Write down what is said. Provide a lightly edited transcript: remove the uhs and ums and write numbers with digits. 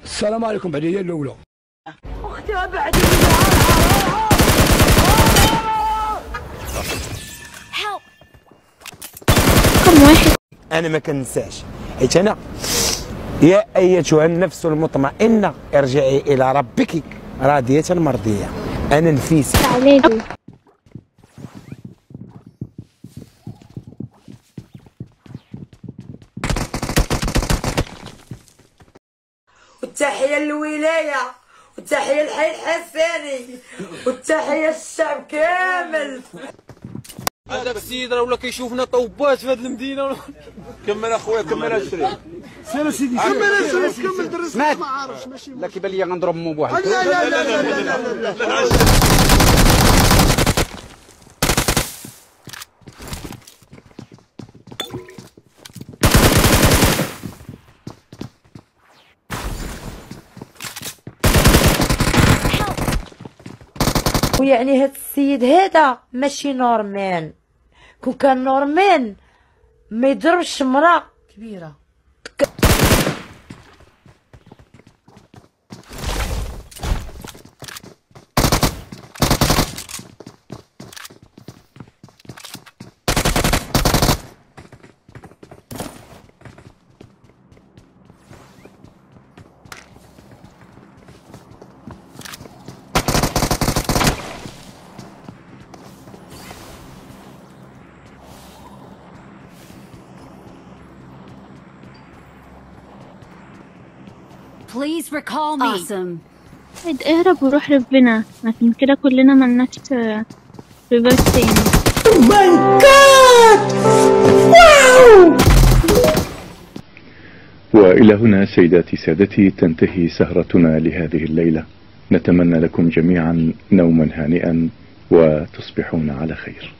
السلام عليكم بعد هي الاولى. اختي بعد رقم واحد. انا ما كننساش، حيت انا يا ايتها النفس المطمئنه ارجعي الى ربك راضيه مرضيه. انا نفيس عليكم. والتحية للولاية والتحية لحي الحساني والتحية للشعب كامل. هذاك السيد راه ولا كيشوفنا طوبات في هذه المدينه. كمل اخويا كمل اشري. سير سيدي كمل درس ما عارفش ماشي. لا كيبان لي غنضرب مو بواحد. لا لا لا لا لا. ويعني هاد السيد هذا ماشي نورمان، كون كان نورمان ما يضربش مرا كبيره. Please recall me. Awesome. اهرب وروح ربنا، لكن كده كلنا ملناش ريفرس تاني. واو! وإلى هنا سيداتي سادتي تنتهي سهرتنا لهذه الليلة. نتمنى لكم جميعا نوما هانئا وتصبحون على خير.